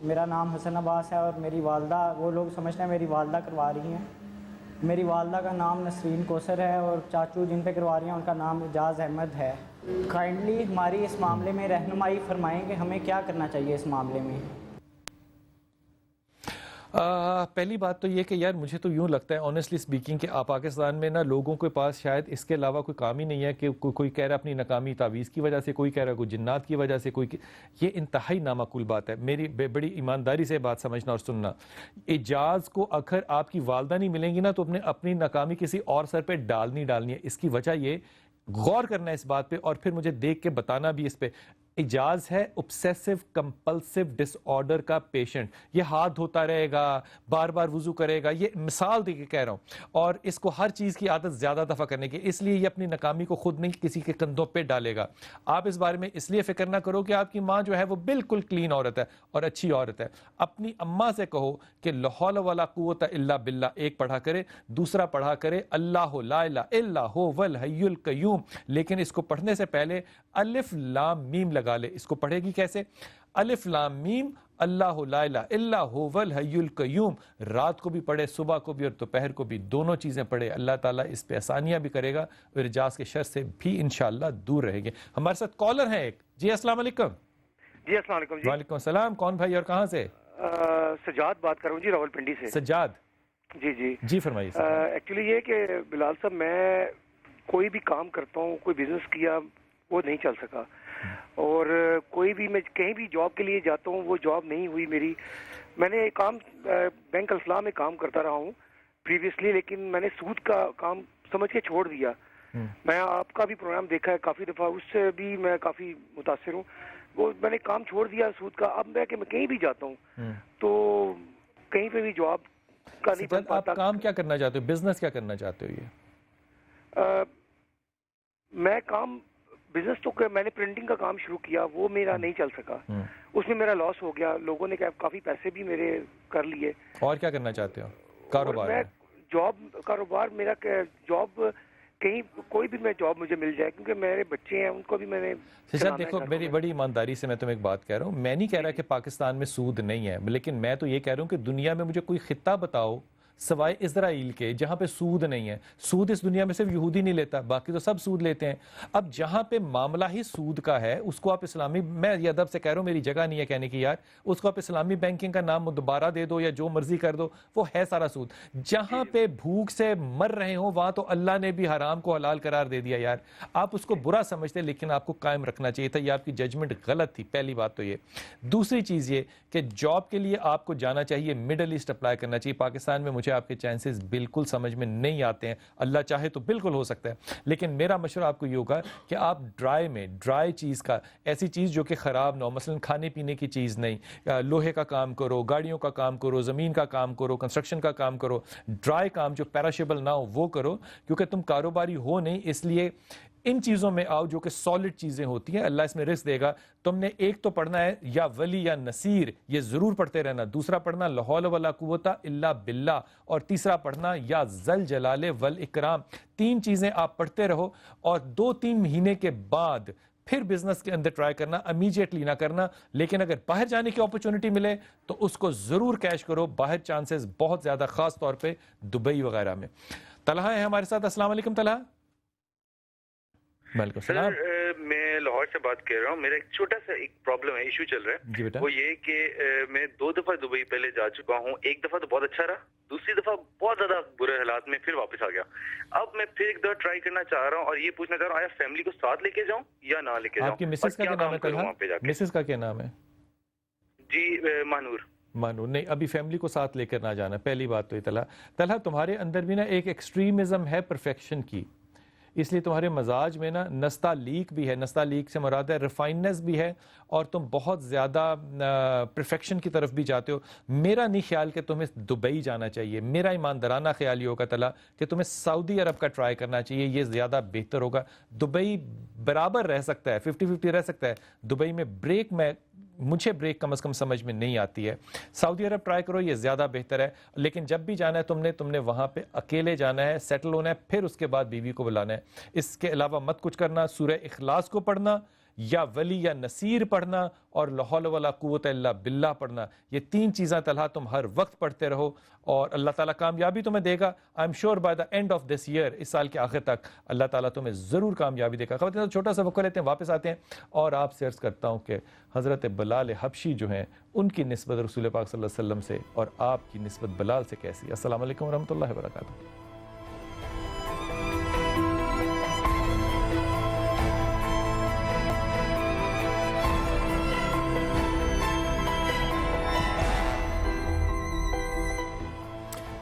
Speaker 9: میرا نام حسن عباس ہے اور میری والدہ, وہ لوگ سمجھتے ہیں میری والدہ کروا رہی ہیں. میری والدہ کا نام نسرین کوثر ہے اور چاچو جن پہ کروا رہی ہیں ان کا نام اعجاز احمد ہے. کائنڈلی ہماری اس معاملے میں رہنمائی فرمائیں کہ ہمیں کیا کرنا چاہیے اس معاملے میں.
Speaker 2: پہلی بات تو یہ کہ یار مجھے تو یوں لگتا ہے آنیسٹلی سپیکنگ کہ پاکستان میں نا لوگوں کے پاس شاید اس کے علاوہ کوئی کام ہی نہیں ہے کہ کوئی کہہ رہا ہے اپنی ناکامی تعویذ کی وجہ سے, کوئی کہہ رہا ہے کوئی جنات کی وجہ سے, یہ انتہائی نامعقول بات ہے. میری بڑی ایمانداری سے بات سمجھنا اور سننا, اعجاز کو اگر آپ کی والدہ نہیں ملیں گی نا تو اپنی ناکامی کسی اور سر پہ ڈالنی ہے. اس کی وجہ یہ غور کرنا ہے اس بات پہ اور پھر مجھے دیکھ کے بتانا بھی اس پہ. اعجاز ہے obsessive compulsive disorder کا پیشنٹ. یہ ہاتھ دھوتا رہے گا, بار بار وضو کرے گا, یہ مثال دے کے کہہ رہا ہوں, اور اس کو ہر چیز کی عادت زیادہ دفعہ کرنے کی, اس لیے یہ اپنی ناکامی کو خود نہیں کسی کے کندھوں پہ ڈالے گا. آپ اس بارے میں اس لیے فکر نہ کرو کہ آپ کی ماں جو ہے وہ بالکل کلین عورت ہے اور اچھی عورت ہے. اپنی اماں سے کہو کہ لا حول ولا قوت الا باللہ ایک پڑھا کرے, دوسرا پڑھا کرے اللہ لا الہ الا هو الحی القیوم, لیکن اس کو پڑھنے سے پہلے الف لام میم لگا لے. اس کو پڑھے گی کیسے؟ الف لام میم اللہ لا الہ الا هو الحی القیوم. رات کو بھی پڑھے, صبح کو بھی اور دوپہر کو بھی, دونوں چیزیں پڑھے. اللہ تعالیٰ اس پہ آسانیاں بھی کرے گا اور اعجاز کے شر سے بھی انشاءاللہ دور رہیں گے. ہمارے ساتھ کالر ہیں ایک. جی السلام علیکم.
Speaker 10: جی السلام علیکم. جی
Speaker 2: وعلیکم السلام. کون بھائی اور کہاں سے؟
Speaker 10: سجاد بات کر رہا ہوں جی, راولپنڈی سے.
Speaker 2: سجاد
Speaker 10: جی جی
Speaker 2: جی فرمائیے.
Speaker 10: ایکچولی یہ کہ بلال صاحب میں کوئی بھی کام کرتا ہوں, کوئی بزنس کیا وہ نہیں چل سکا, اور کوئی بھی میں کہیں بھی جاب کے لیے جاتا ہوں وہ جاب نہیں ہوئی میری. میں نے کام بینک الفلاح میں کام کرتا رہا ہوں پریویسلی, لیکن میں نے سود کا کام سمجھ کے چھوڑ دیا. میں آپ کا بھی پروگرام دیکھا ہے کافی دفعہ, اس سے بھی میں کافی متاثر ہوں. وہ میں نے کام چھوڑ دیا سود کا. اب میں کہیں بھی جاتا ہوں تو کہیں پہ بھی جاب کا نہیں بن پاتا.
Speaker 2: آپ کام کیا کرنا چاہتے ہو, بزنس کیا کرنا چاہتے ہو؟
Speaker 10: یہ میں کام بزنس تو میں نے پرنٹنگ کا کام شروع کیا, وہ میرا نہیں چل سکا, اس میں میرا لاس ہو گیا. لوگوں نے کافی پیسے بھی میرے کر لیے.
Speaker 2: اور کیا کرنا چاہتے ہو کاروبار میں؟
Speaker 10: کاروبار میرا جاب کہیں کوئی بھی میں جاب مجھے مل جائے, کیونکہ میرے بچے ہیں ان کو بھی میں نے.
Speaker 2: دیکھو میری بڑی ایمانداری سے میں تمہیں ایک بات کہہ رہا ہوں, میں نہیں کہہ رہا کہ پاکستان میں سود نہیں ہے, لیکن میں تو یہ کہہ رہا ہوں کہ دنیا میں مجھے کوئی خطہ بتاؤ سوائے اسرائیل کے جہاں پہ سود نہیں ہے. سود اس دنیا میں صرف یہودی نہیں لیتا, باقی تو سب سود لیتے ہیں. اب جہاں پہ معاملہ ہی سود کا ہے اس کو آپ اسلامی, میں یہ ادب سے کہہ رہا ہوں, میری جگہ نہیں ہے کہنے کی یار, اس کو آپ اسلامی بینکنگ کا نام دوبارہ دے دو یا جو مرضی کر دو, وہ ہے سارا سود. جہاں پہ بھوک سے مر رہے ہوں وہاں تو اللہ نے بھی حرام کو حلال قرار دے دیا یار. آپ اس کو برا سمجھتے لیکن آپ کو قائم رکھنا چاہیے تھا, یہ آپ کی ججمنٹ غلط تھی. پہلی بات تو یہ. دوسری چیز یہ کہ جاب کے لیے آپ کو جانا چاہیے مڈل ایسٹ اپلائی کرنا چاہیے. پاکستان میں مجھے آپ کے چانسز بالکل سمجھ میں نہیں آتے ہیں, اللہ چاہے تو بالکل ہو سکتا ہے, لیکن میرا مشورہ آپ کو یہ ہوگا کہ آپ ڈرائی چیز کا, ایسی چیز جو کہ خراب نہ ہو, مثلا کھانے پینے کی چیز نہیں, لوہے کا کام کرو, گاڑیوں کا کام کرو, زمین کا کام کرو, کنسٹرکشن کا کام کرو. ڈرائی کام جو پیراشیبل نہ ہو وہ کرو, کیونکہ تم کاروباری ہو نہیں, اس لیے ان چیزوں میں آؤ جو کہ سالڈ چیزیں ہوتی ہیں. اللہ اس میں رزق دے گا. تم نے ایک تو پڑھنا ہے یا ولی یا نصیر, یہ ضرور پڑھتے رہنا. دوسرا پڑھنا لا حول ولا قوت الا باللہ, اور تیسرا پڑھنا یا ذل جلال والاکرام. 3 چیزیں آپ پڑھتے رہو, اور 2-3 مہینے کے بعد پھر بزنس کے اندر ٹرائی کرنا, امیجیٹلی نہ کرنا. لیکن اگر باہر جانے کی اپرچونٹی ملے تو اس کو ضرور کیش کرو. باہر چانسز بہت زیادہ, خاص طور پہ دبئی وغیرہ میں. طلحہ ہے ہمارے ساتھ. السلام علیکم طلحہ. وعلیکم السلام.
Speaker 11: میں لاہور سے بات کر رہا ہوں. میرا ایک چھوٹا سا ایک پرابلم ہے, ایشو چل رہا ہے. وہ یہ کہ میں 2 دفعہ دبئی پہلے جا چکا ہوں. ایک دفعہ تو بہت اچھا رہا, دوسری دفعہ بہت زیادہ برے حالات میں پھر واپس آ گیا. اب میں پھر ایک دفعہ ٹرائی کرنا چاہ رہا ہوں اور یہ پوچھنا چاہ رہا ہوں آیا فیملی کو ساتھ لے کے جاؤں یا نہ لے کے جاؤں.
Speaker 2: آپ کی مسز کا کیا نام ہے طلحہ؟ مسز کا کیا نام ہے؟
Speaker 11: جی مانور.
Speaker 2: نہیں, ابھی فیملی کو ساتھ لے کر نہ جانا. پہلی بات تو یہ طلحہ تمہارے اندر بھی نا ایک ایکسٹریمزم ہے پرفیکشن کی. اس لیے تمہارے مزاج میں نا نستعلیق بھی ہے، نستعلیق سے مراد ہے ریفائننس بھی ہے، اور تم بہت زیادہ پرفیکشن کی طرف بھی جاتے ہو. میرا نہیں خیال کہ تمہیں دبئی جانا چاہیے، میرا ایماندارانہ خیال یہ ہوگا تعالیٰ کہ تمہیں سعودی عرب کا ٹرائی کرنا چاہیے، یہ زیادہ بہتر ہوگا. دبئی برابر رہ سکتا ہے، 50-50 رہ سکتا ہے. دبئی میں مجھے بریک کم از کم سمجھ میں نہیں آتی ہے. سعودی عرب ٹرائی کرو، یہ زیادہ بہتر ہے. لیکن جب بھی جانا ہے تم نے وہاں پہ اکیلے جانا ہے، سیٹل ہونا ہے، پھر اس کے بعد بیوی کو بلانا ہے. اس کے علاوہ مت کچھ کرنا. سورہ اخلاص کو پڑھنا، یا ولی یا نصیر پڑھنا، اور لا حول ولا قوت الا باللہ پڑھنا. یہ 3 چیزیں طلحہ تم ہر وقت پڑھتے رہو، اور اللہ تعالیٰ کامیابی تمہیں دے گا. I am sure by the end of this year, اس سال کے آخر تک اللہ تعالیٰ تمہیں ضرور کامیابی دے گا. خواتین چھوٹا سا وقفہ لیتے ہیں، واپس آتے ہیں اور آپ سے عرض کرتا ہوں کہ حضرت بلال حبشی جو ہیں ان کی نسبت رسول پاک صلی اللہ علیہ وسلم سے اور آپ کی نسبت بلال سے کیسی. السلام علیکم ورحمۃ اللہ وبرکاتہ.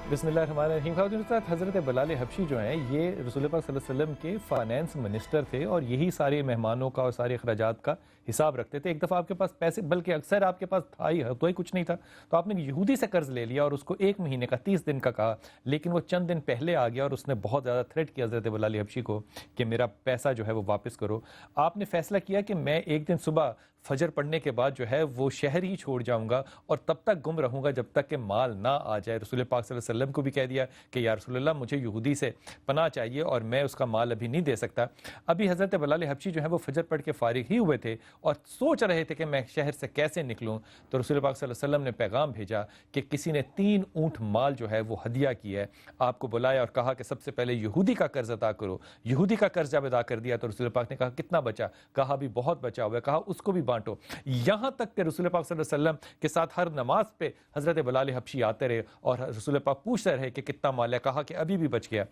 Speaker 2: بسم اللہ الرحمن الرحیم. خواتین کے ساتھ حضرت بلال حبشی جو ہیں یہ رسول پاک صلی اللہ علیہ وسلم کے فائنانس منسٹر تھے، اور یہی سارے مہمانوں کا اور سارے اخراجات کا حساب رکھتے تھے. ایک دفعہ آپ کے پاس پیسے، بلکہ اکثر آپ کے پاس تھا ہی، تو ہی کچھ نہیں تھا، تو آپ نے یہودی سے قرض لے لیا اور اس کو 1 مہینے کا 30 دن کا کہا. لیکن وہ چند دن پہلے آ گیا اور اس نے بہت زیادہ تھریٹ کیا حضرت بلال حبشی کو کہ میرا پیسہ جو ہے وہ واپس کرو. آپ نے فیصلہ کیا کہ میں ایک دن صبح فجر پڑھنے کے بعد جو ہے وہ شہر ہی چھوڑ جاؤں گا اور تب تک گم رہوں گا جب تک کہ مال نہ آ جائے. رسول پاک صلی اللہ علیہ وسلم کو بھی کہہ دیا کہ یا رسول اللہ مجھے یہودی سے پناہ چاہیے اور میں اس کا مال ابھی نہیں دے سکتا. ابھی حضرت بلال حبشی جو ہے وہ فجر پڑھ کے فارغ ہی ہوئے تھے اور سوچ رہے تھے کہ میں شہر سے کیسے نکلوں. تو رسول پاک صلی اللہ علیہ وسلم نے پیغام بھیجا کہ کسی نے 3 اونٹ مال جو ہے وہ ہدیہ کیا ہے. آپ کو بلایا اور کہا کہ سب سے پہلے یہودی کا قرض ادا کرو. یہودی کا قرض جب ادا کر دیا تو رسول پاک نے کہا کتنا بچا؟ کہا بھی بہت بچا ہوا ہے. کہا اس کو بھی بانٹو. یہاں تک کہ رسول پاک صلی اللہ علیہ وسلم کے ساتھ ہر نماز پہ حضرت بلال حبشی آتے رہے اور رسول پاک پوچھتے رہے کہ کتنا مال ہے. کہا کہ ابھی بھی بچ گیا.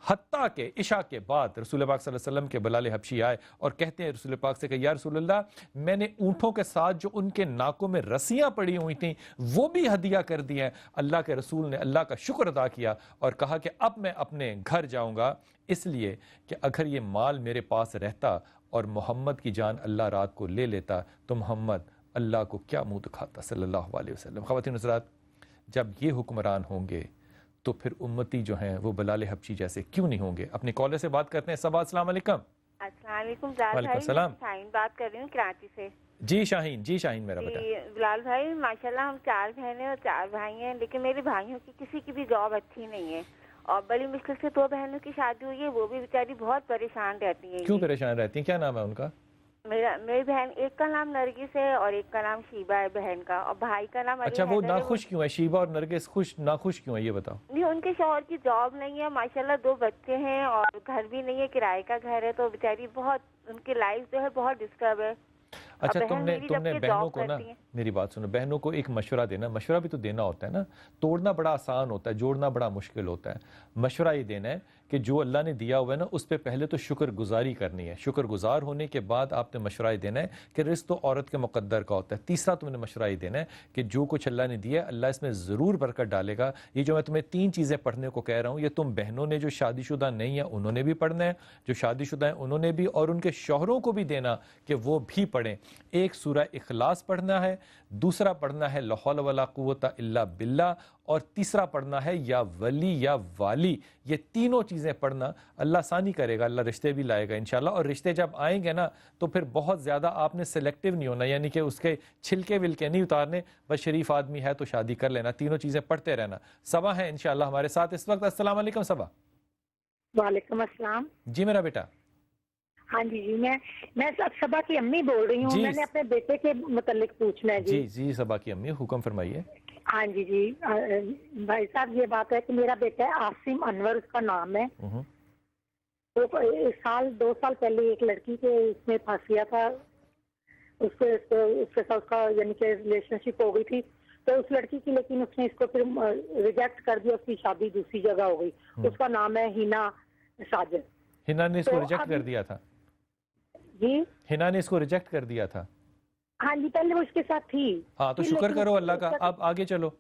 Speaker 2: حتیٰ کہ عشاء کے بعد رسول پاک صلی اللہ علیہ وسلم کے بلال حبشی آئے اور کہتے ہیں رسول پاک سے کہ یا رسول اللہ میں نے اونٹوں کے ساتھ جو ان کے ناکوں میں رسیاں پڑی ہوئی تھیں وہ بھی ہدیہ کر دی ہیں. اللہ کے رسول نے اللہ کا شکر ادا کیا اور کہا کہ اب میں اپنے گھر جاؤں گا، اس لیے کہ اگر یہ مال میرے پاس رہتا اور محمد کی جان اللہ رات کو لے لیتا تو محمد اللہ کو کیا منہ دکھاتا صلی اللہ علیہ وسلم. خواتین حضرات، جب یہ حکمران ہوں گے تو پھر امتی جو ہیں وہ بلال حبشی جیسے کیوں نہیں ہوں گے؟ اپنے کالر سے بات کرتے ہیں. صبا السلام علیکم.
Speaker 12: السلام علیکم.
Speaker 2: وعلیکم السلام.
Speaker 12: شاہین بات کر رہی ہوں کراچی سے.
Speaker 2: جی شاہین میرا بیٹا.
Speaker 12: بلال بھائی ماشاءاللہ ہم 4 بہنیں اور 4 بھائی ہیں، لیکن میرے بھائیوں کی کسی کی بھی جاب اچھی نہیں ہے اور بڑی مشکل سے 2 بہنوں کی شادی ہوئی ہے، وہ بھی بیچاری بہت پریشان رہتی ہیں.
Speaker 2: کیوں پریشان رہتی ہیں؟ کیا نام ہے ان کا؟
Speaker 12: میری بہن ایک کا نام نرگس ہے اور ایک کا نام شیبہ ہے بہن کا، اور بھائی کا نام
Speaker 2: اچھا وہ ناخوش کیوں ہے؟ شیبہ اور نرگس ناخوش کیوں ہے یہ بتاؤ.
Speaker 12: نہیں، ان کے شوہر کی جاب نہیں ہے، ماشاءاللہ 2 بچے ہیں اور گھر بھی نہیں ہے، کرائے کا گھر ہے، تو بیچاری بہت ان کی لائف جو ہے بہت ڈسٹرب ہے.
Speaker 2: اچھا تم نے بہنوں کو نا میری بات سنو، بہنوں کو ایک مشورہ دینا. مشورہ بھی تو دینا ہوتا ہے نا. توڑنا بڑا آسان ہوتا ہے، جوڑنا بڑا مشکل ہوتا ہے. مشورہ یہ دینا ہے کہ جو اللہ نے دیا ہوا ہے نا اس پہ پہلے تو شکر گزاری کرنی ہے. شکر گزار ہونے کے بعد آپ نے مشورہ یہ دینا ہے کہ رزق تو عورت کے مقدر کا ہوتا ہے. تیسرا تم نے مشورہ یہ دینا ہے کہ جو کچھ اللہ نے دیا ہے اللہ اس میں ضرور برکت ڈالے گا. یہ جو میں تمہیں 3 چیزیں پڑھنے کو کہہ رہا ہوں یہ تم بہنوں نے جو شادی شدہ نہیں ہیں انہوں نے بھی پڑھنا ہے، جو شادی شدہ ہیں انہوں نے بھی، اور ان کے شوہروں کو بھی دینا کہ وہ بھی پڑھیں. ایک سورہ اخلاص پڑھنا ہے، دوسرا پڑھنا ہے لا حول ولا قوت الا باللہ، اور تیسرا پڑھنا ہے یا ولی یا والی. یہ تینوں چیزیں پڑھنا. اللہ آسانی کرے گا، اللہ رشتے بھی لائے گا انشاءاللہ. اور رشتے جب آئیں گے نا تو پھر بہت زیادہ آپ نے سلیکٹیو نہیں ہونا، یعنی کہ اس کے چھلکے ولکے نہیں اتارنے. بس شریف آدمی ہے تو شادی کر لینا. تینوں چیزیں پڑھتے رہنا. صبا ہے انشاءاللہ ہمارے ساتھ اس وقت. السلام علیکم صبا.
Speaker 13: وعلیکم السلام.
Speaker 2: جی میرا بیٹا.
Speaker 13: ہاں جی میں صبا کی امی بول رہی ہوں. میں نے اپنے بیٹے کے متعلق پوچھنا ہے. جی
Speaker 2: صبا کی امی حکم فرمائیے.
Speaker 13: ہاں جی بھائی صاحب یہ بات ہے کہ میرا بیٹا ہے عاصم انور اس کا نام ہے. تو 2 سال پہلے ایک لڑکی کے اس میں پھنس گیا تھا، اس کے ساتھ اس کا یعنی کہ ریلیشن شپ ہو گئی تھی. تو اس لڑکی کی لیکن اس نے اس کو پھر ریجیکٹ کر دیا. اس کی شادی دوسری جگہ ہو گئی. اس کا نام ہے ہینا ساجد.
Speaker 2: ہینا نے اس کو ریجیکٹ کر دیا تھا؟
Speaker 13: جی
Speaker 2: ہینا نے اس کو ریجیکٹ کر دیا تھا.
Speaker 13: ہاں جی پہلے وہ اس کے ساتھ تھی.
Speaker 2: ہاں تو شکر کرو اللہ کا. اب آگے چلو.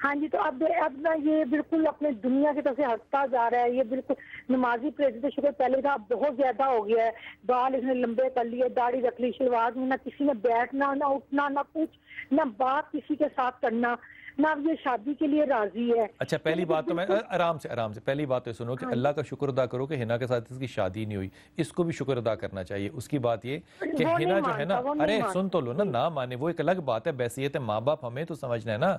Speaker 13: ہاں جی، تو اب نا یہ بالکل اپنے دنیا کی طرف سے ہٹتا جا رہا ہے. یہ بالکل نمازی پریزی تو شکر پہلے تھا، اب بہت زیادہ ہو گیا ہے. بال اس نے لمبے کر لیے، داڑھی رکھ لی، شلوار میں نہ کسی نے بیٹھنا، نہ اٹھنا، نہ کچھ، نہ بات کسی کے ساتھ کرنا، نہ اب یہ شادی کے لیے راضی ہے.
Speaker 2: اچھا پہلی بات تو میں آرام سے پہلی بات تو سنو کہ اللہ کا شکر ادا کرو کہ ہنا کے ساتھ اس کی شادی نہیں ہوئی. اس کو بھی شکر ادا کرنا چاہیے. اس کی بات یہ کہ ہنا جو ہے نا، ارے سن تو لو نا، نہ مانے وہ ایک الگ بات ہے، بحیثیت ماں باپ ہمیں تو سمجھنا ہے نا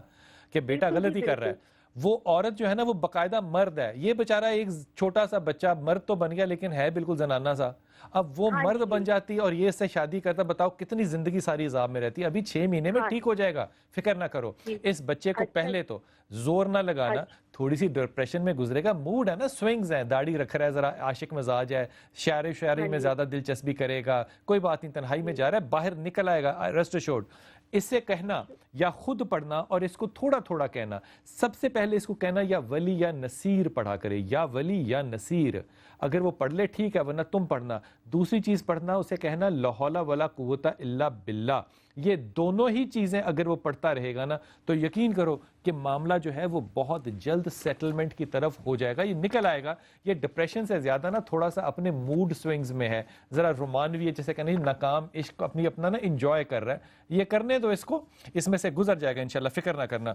Speaker 2: کہ بیٹا غلطی کر رہا ہے. وہ عورت جو ہے نا وہ باقاعدہ مرد ہے. یہ بیچارہ ایک چھوٹا سا بچہ مرد تو بن گیا لیکن ہے بالکل زنانہ سا. اب وہ مرد بن جاتی اور یہ اس سے شادی کرتا، بتاؤ کتنی زندگی ساری عذاب میں رہتی ہے. ابھی 6 مہینے میں ٹھیک ہو جائے گا، فکر نہ کرو. اس بچے کو پہلے تو زور نہ لگانا، تھوڑی سی ڈپریشن میں گزرے گا. موڈ ہے نا، سوئنگز ہیں، داڑھی رکھ رہا ہے، ذرا عاشق مزاج ہے، شاعری میں زیادہ دلچسپی کرے گا، کوئی بات نہیں، تنہائی میں جا رہا ہے، باہر نکل آئے گا. ریسٹ ایشورڈ اس سے کہنا یا خود پڑھنا اور اس کو تھوڑا تھوڑا کہنا. سب سے پہلے اس کو کہنا یا ولی یا نصیر پڑھا کرے، یا ولی یا نصیر. اگر وہ پڑھ لے ٹھیک ہے، ورنہ تم پڑھنا. دوسری چیز پڑھنا، اسے کہنا لا حول ولا قوت الا باللہ. یہ دونوں ہی چیزیں اگر وہ پڑھتا رہے گا نا تو یقین کرو کہ معاملہ جو ہے وہ بہت جلد سیٹلمنٹ کی طرف ہو جائے گا. یہ نکل آئے گا. یہ ڈپریشن سے زیادہ نا تھوڑا سا اپنے موڈ سوئنگز میں ہے، ذرا رومانوی ہے، جیسے کہ نہیں ناکام عشق اپنا نا انجوائے کر رہا ہے. یہ کرنے دو اس کو، اس میں سے گزر جائے گا انشاءاللہ، فکر نہ کرنا.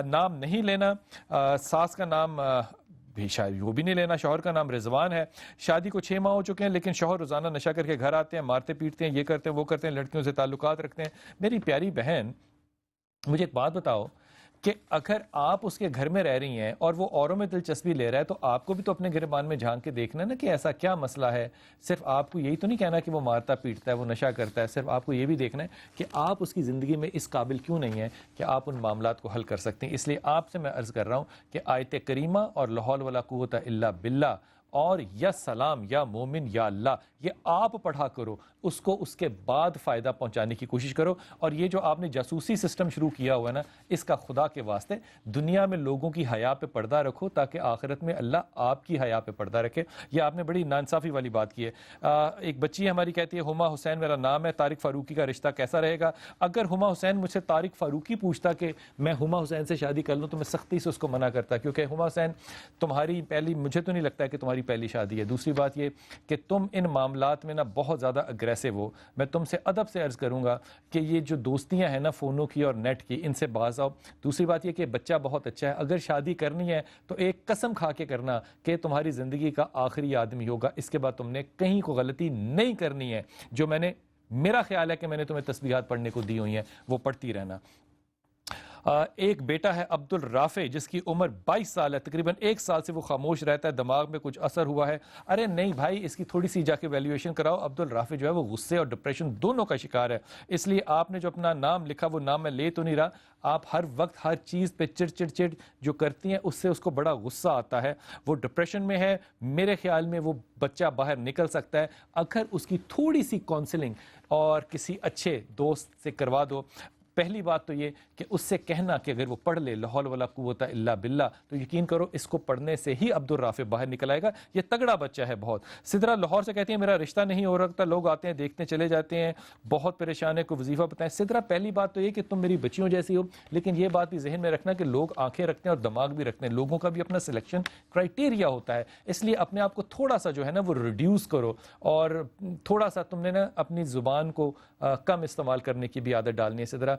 Speaker 2: نام نہیں لینا. ساس کا نام بھی شاید وہ بھی نہیں لینا. شوہر کا نام رضوان ہے. شادی کو 6 ماہ ہو چکے ہیں لیکن شوہر روزانہ نشہ کر کے گھر آتے ہیں، مارتے پیٹتے ہیں، یہ کرتے ہیں وہ کرتے ہیں، لڑکیوں سے تعلقات رکھتے ہیں. میری پیاری بہن مجھے ایک بات بتاؤ کہ اگر آپ اس کے گھر میں رہ رہی ہیں اور وہ اوروں میں دلچسپی لے رہا ہے تو آپ کو بھی تو اپنے گریبان میں جھانک کے دیکھنا ہے نا کہ ایسا کیا مسئلہ ہے. صرف آپ کو یہی تو نہیں کہنا کہ وہ مارتا پیٹتا ہے، وہ نشہ کرتا ہے. صرف آپ کو یہ بھی دیکھنا ہے کہ آپ اس کی زندگی میں اس قابل کیوں نہیں ہیں کہ آپ ان معاملات کو حل کر سکتے ہیں. اس لیے آپ سے میں عرض کر رہا ہوں کہ آیت کریمہ اور لا حول ولا قوت الا باللہ اور یا سلام یا مومن یا اللہ، یہ آپ پڑھا کرو. اس کو اس کے بعد فائدہ پہنچانے کی کوشش کرو. اور یہ جو آپ نے جاسوسی سسٹم شروع کیا ہوا ہے نا، اس کا خدا کے واسطے دنیا میں لوگوں کی حیا پہ پردہ رکھو تاکہ آخرت میں اللہ آپ کی حیا پہ پردہ رکھے. یہ آپ نے بڑی نانصافی والی بات کی ہے. ایک بچی ہماری کہتی ہے ہما حسین میرا نام ہے، طارق فاروقی کا رشتہ کیسا رہے گا؟ اگر ہما حسین مجھ سے طارق فاروقی پوچھتا کہ میں ہما حسین سے شادی کر لوں تو میں سختی سے اس کو منع کرتا، کیونکہ ہما حسین تمہاری پہلی، مجھے تو نہیں لگتا ہے کہ تمہاری پہلی شادی ہے. دوسری بات یہ کہ تم ان معاملات میں نا بہت زیادہ اگریسو ہو. میں تم سے ادب سے عرض کروں گا کہ یہ جو دوستیاں ہیں نا فونوں کی اور نیٹ کی، ان سے باز آؤ. دوسری بات یہ کہ بچہ بہت اچھا ہے، اگر شادی کرنی ہے تو ایک قسم کھا کے کرنا کہ تمہاری زندگی کا آخری آدمی ہوگا. اس کے بعد تم نے کہیں کو غلطی نہیں کرنی ہے. جو میرا خیال ہے کہ میں نے تمہیں تسبیحات پڑھنے کو دی ہوئی ہیں وہ پڑھتی رہنا. ایک بیٹا ہے عبد الرافع جس کی عمر 22 سال ہے، تقریباً 1 سال سے وہ خاموش رہتا ہے، دماغ میں کچھ اثر ہوا ہے. ارے نہیں بھائی، اس کی تھوڑی سی جا کے ویلیویشن کراؤ. عبد الرافع جو ہے وہ غصے اور ڈپریشن دونوں کا شکار ہے. اس لیے آپ نے جو اپنا نام لکھا وہ نام میں لے تو نہیں رہا. آپ ہر وقت ہر چیز پہ چڑ جو کرتی ہیں اس سے اس کو بڑا غصہ آتا ہے. وہ ڈپریشن میں ہے. میرے خیال میں وہ بچہ باہر نکل سکتا ہے اگر اس کی تھوڑی سی کاؤنسلنگ اور کسی اچھے دوست سے کروا دو. پہلی بات تو یہ کہ اس سے کہنا کہ اگر وہ پڑھ لے لا حول ولا قوت الا باللہ تو یقین کرو اس کو پڑھنے سے ہی عبد الرافع باہر نکل آئے گا. یہ تگڑا بچہ ہے بہت. سدرا لاہور سے کہتی ہیں میرا رشتہ نہیں ہو رکھتا، لوگ آتے ہیں دیکھتے چلے جاتے ہیں، بہت پریشان ہے، کوئی وظیفہ بتائیں. سدرا پہلی بات تو یہ کہ تم میری بچیوں جیسی ہو، لیکن یہ بات بھی ذہن میں رکھنا کہ لوگ آنکھیں رکھتے ہیں اور دماغ بھی رکھتے ہیں. لوگوں کا بھی اپنا سلیکشن کرائٹیریا ہوتا ہے. اس لیے اپنے آپ کو تھوڑا سا جو ہے نا وہ ریڈیوس کرو اور تھوڑا سا تم نے نا اپنی زبان کو کم استعمال کرنے کی بھی عادت ڈالنی ہے. سدرا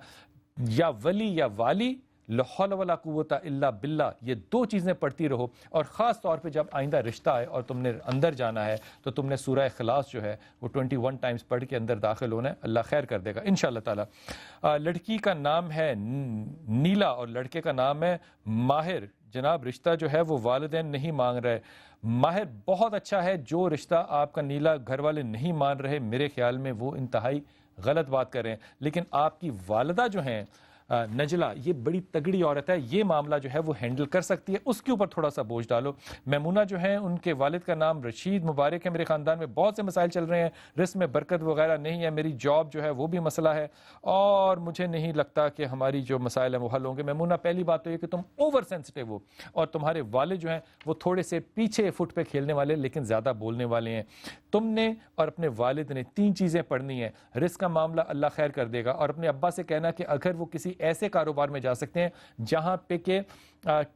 Speaker 2: یا ولی یا والی لا حول ولا قوت الا باللہ، یہ 2 چیزیں پڑھتی رہو. اور خاص طور پہ جب آئندہ رشتہ آئے اور تم نے اندر جانا ہے تو تم نے سورہ اخلاص جو ہے وہ 21 ٹائمز پڑھ کے اندر داخل ہونا ہے. اللہ خیر کر دے گا انشاءاللہ تعالی. لڑکی کا نام ہے نیلا اور لڑکے کا نام ہے ماہر. جناب رشتہ جو ہے وہ والدین نہیں مانگ رہے. ماہر بہت اچھا ہے. جو رشتہ آپ کا نیلا گھر والے نہیں مان رہے میرے خیال میں وہ انتہائی غلط بات کر رہے ہیں. لیکن آپ کی والدہ جو ہیں نجلہ، یہ بڑی تگڑی عورت ہے، یہ معاملہ جو ہے وہ ہینڈل کر سکتی ہے. اس کے اوپر تھوڑا سا بوجھ ڈالو. میمونہ جو ہیں ان کے والد کا نام رشید مبارک ہے. میرے خاندان میں بہت سے مسائل چل رہے ہیں، رزق میں برکت وغیرہ نہیں ہے، میری جاب جو ہے وہ بھی مسئلہ ہے اور مجھے نہیں لگتا کہ ہماری جو مسائل ہیں وہ حل ہوں گے. میمونہ پہلی بات تو یہ کہ تم اوور سینسٹیو ہو اور تمہارے والد جو ہیں وہ تھوڑے سے پیچھے فٹ پہ کھیلنے والے لیکن زیادہ بولنے والے ہیں. تم نے اور اپنے والد نے 3 چیزیں پڑھنی ہیں. رزق کا معاملہ اللہ خیر کر دے گا, اور اپنے ابا سے کہنا کہ اگر وہ کسی ایسے کاروبار میں جا سکتے ہیں جہاں پہ کہ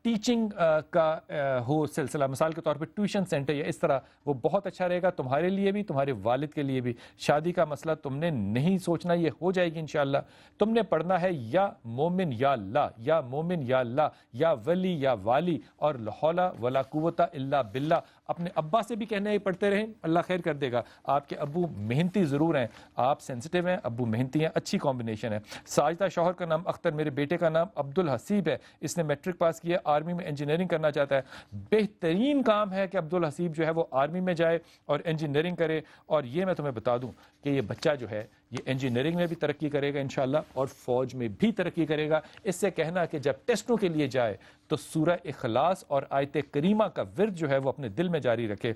Speaker 2: ٹیچنگ کا ہو سلسلہ, مثال کے طور پہ ٹیوشن سینٹر یا اس طرح, وہ بہت اچھا رہے گا تمہارے لیے بھی, تمہارے والد کے لیے بھی. شادی کا مسئلہ تم نے نہیں سوچنا, یہ ہو جائے گی انشاءاللہ. تم نے پڑھنا ہے یا مومن یا اللہ, یا مومن یا اللہ, یا ولی یا والی, اور لا حول ولا قوت الا باللہ. اپنے ابا سے بھی کہنا ہے پڑھتے رہیں, اللہ خیر کر دے گا. آپ کے ابو محنتی ضرور ہیں, آپ سینسٹیو ہیں, ابو محنتی ہیں, اچھی کمبینیشن ہے. ساجدہ شوہر کا نام اختر, میرے بیٹے کا نام عبدالحسیب ہے, اس نے میٹرک پاس کیا, آرمی میں انجینئرنگ کرنا چاہتا ہے. بہترین کام ہے کہ عبدالحسیب جو ہے وہ آرمی میں جائے اور انجینئرنگ کرے. اور یہ میں تمہیں بتا دوں کہ یہ بچہ جو ہے یہ انجینئرنگ میں بھی ترقی کرے گا انشاءاللہ, اور فوج میں بھی ترقی کرے گا. اس سے کہنا کہ جب ٹیسٹوں کے لیے جائے تو سورہ اخلاص اور آیت کریمہ کا ورد جو ہے وہ اپنے دل میں جاری رکھے.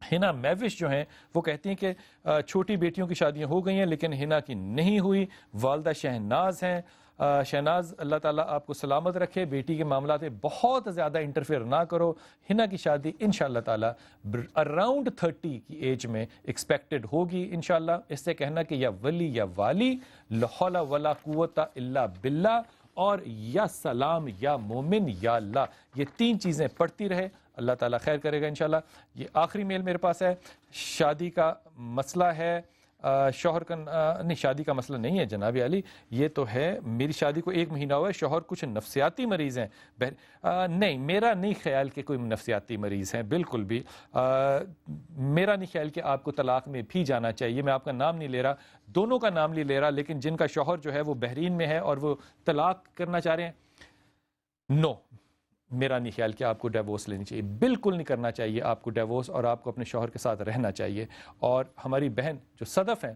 Speaker 2: ہنا میوش جو ہیں وہ کہتی ہیں کہ چھوٹی بیٹیوں کی شادیاں ہو گئی ہیں لیکن ہنا کی نہیں ہوئی. والدہ شہناز ہیں. شہناز اللہ تعالیٰ آپ کو سلامت رکھے, بیٹی کے معاملات میں بہت زیادہ انٹرفیئر نہ کرو. ہنا کی شادی انشاءاللہ تعالیٰ اراؤنڈ 30 کی ایج میں ایکسپیکٹڈ ہوگی انشاءاللہ. اس سے کہنا کہ یا ولی یا والی, لا حول ولا قوت الا باللہ, اور یا سلام یا مومن یا اللہ, یہ 3 چیزیں پڑھتی رہے, اللہ تعالیٰ خیر کرے گا انشاءاللہ. یہ آخری میل میرے پاس ہے. شادی کا مسئلہ ہے, شوہر کا نہیں, شادی کا مسئلہ نہیں ہے جناب علی, یہ تو ہے میری شادی کو 1 مہینہ ہوا ہے, شوہر کچھ نفسیاتی مریض ہیں. نہیں, میرا نہیں خیال کہ کوئی نفسیاتی مریض ہیں, بالکل بھی میرا نہیں خیال کہ آپ کو طلاق میں بھی جانا چاہیے. میں آپ کا نام نہیں لے رہا, دونوں کا نام نہیں لے رہا, لیکن جن کا شوہر جو ہے وہ بحرین میں ہے اور وہ طلاق کرنا چاہ رہے ہیں, نو, میرا نہیں خیال کہ آپ کو ڈیورس لینی چاہیے, بالکل نہیں کرنا چاہیے آپ کو ڈیورس, اور آپ کو اپنے شوہر کے ساتھ رہنا چاہیے. اور ہماری بہن جو صدف ہیں,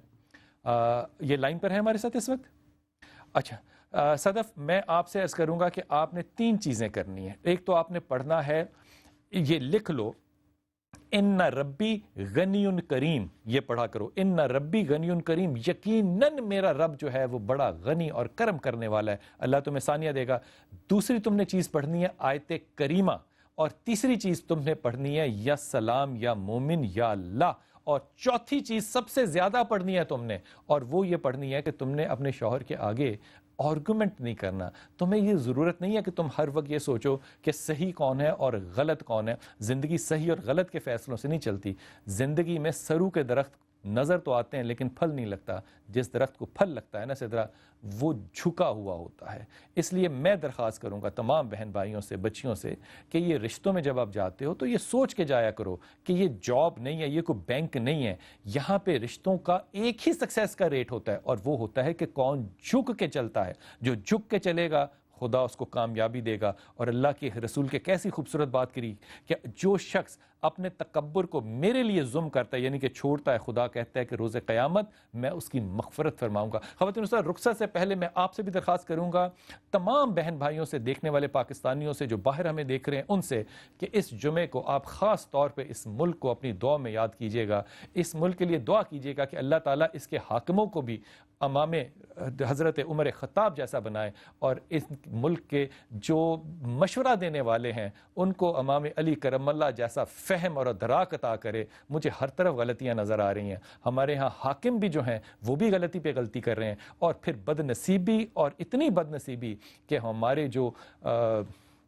Speaker 2: یہ لائن پر ہے ہمارے ساتھ اس وقت. اچھا صدف, میں آپ سے عرض کروں گا کہ آپ نے 3 چیزیں کرنی ہیں. ایک تو آپ نے پڑھنا ہے, یہ لکھ لو, ان ربی غنی کریم, یہ پڑھا کرو, ان ربی غنی کریم, یقیناً میرا رب جو ہے وہ بڑا غنی اور کرم کرنے والا ہے, اللہ تمہیں ثانیہ دے گا. دوسری تم نے چیز پڑھنی ہے آیت کریمہ, اور تیسری چیز تم نے پڑھنی ہے یا سلام یا مومن یا اللہ, اور چوتھی چیز سب سے زیادہ پڑھنی ہے تم نے, اور وہ یہ پڑھنی ہے کہ تم نے اپنے شوہر کے آگے آرگومنٹ نہیں کرنا. تمہیں یہ ضرورت نہیں ہے کہ تم ہر وقت یہ سوچو کہ صحیح کون ہے اور غلط کون ہے. زندگی صحیح اور غلط کے فیصلوں سے نہیں چلتی. زندگی میں سرو کے درخت نظر تو آتے ہیں لیکن پھل نہیں لگتا. جس درخت کو پھل لگتا ہے نا سدرا, وہ جھکا ہوا ہوتا ہے. اس لیے میں درخواست کروں گا تمام بہن بھائیوں سے, بچیوں سے, کہ یہ رشتوں میں جب آپ جاتے ہو تو یہ سوچ کے جایا کرو کہ یہ جاب نہیں ہے, یہ کوئی بینک نہیں ہے. یہاں پہ رشتوں کا ایک ہی سکسیس کا ریٹ ہوتا ہے, اور وہ ہوتا ہے کہ کون جھک کے چلتا ہے. جو جھک کے چلے گا خدا اس کو کامیابی دے گا. اور اللہ کے رسول کے کیسی خوبصورت بات کری کہ جو شخص اپنے تکبر کو میرے لیے ظلم کرتا ہے, یعنی کہ چھوڑتا ہے, خدا کہتا ہے کہ روز قیامت میں اس کی مغفرت فرماؤں گا. خواتین دوستان, رخصت سے پہلے میں آپ سے بھی درخواست کروں گا, تمام بہن بھائیوں سے, دیکھنے والے پاکستانیوں سے جو باہر ہمیں دیکھ رہے ہیں, ان سے, کہ اس جمعے کو آپ خاص طور پہ اس ملک کو اپنی دعا میں یاد کیجئے گا. اس ملک کے لیے دعا کیجئے گا کہ اللہ تعالیٰ اس کے حاکموں کو بھی امام حضرت عمر خطاب جیسا بنائے, اور اس ملک کے جو مشورہ دینے والے ہیں ان کو امام علی کرم اللہ جیسا فہم اور ادراک عطا کرے. مجھے ہر طرف غلطیاں نظر آ رہی ہیں. ہمارے ہاں حاکم بھی جو ہیں وہ بھی غلطی پہ غلطی کر رہے ہیں, اور پھر بد نصیبی, اور اتنی بد نصیبی کہ ہمارے جو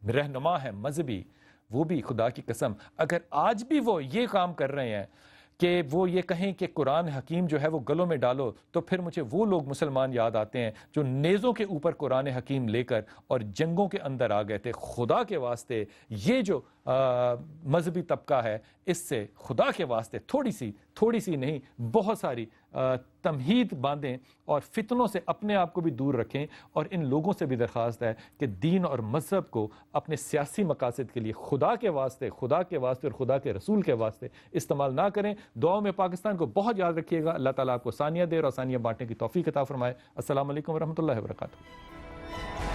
Speaker 2: رہنما ہیں مذہبی, وہ بھی خدا کی قسم اگر آج بھی وہ یہ کام کر رہے ہیں کہ وہ یہ کہیں کہ قرآن حکیم جو ہے وہ گلوں میں ڈالو, تو پھر مجھے وہ لوگ مسلمان یاد آتے ہیں جو نیزوں کے اوپر قرآن حکیم لے کر اور جنگوں کے اندر آ گئے تھے. خدا کے واسطے یہ جو مذہبی طبقہ ہے, اس سے خدا کے واسطے تھوڑی سی نہیں, بہت ساری تمہید باندھیں اور فتنوں سے اپنے آپ کو بھی دور رکھیں. اور ان لوگوں سے بھی درخواست ہے کہ دین اور مذہب کو اپنے سیاسی مقاصد کے لیے خدا کے واسطے اور خدا کے رسول کے واسطے استعمال نہ کریں. دعاؤں میں پاکستان کو بہت یاد رکھیے گا. اللہ تعالیٰ آپ کو ثانیہ دے اور ثانیہ بانٹنے کی توفیق عطا فرمائے. السلام علیکم ورحمۃ اللہ وبرکاتہ.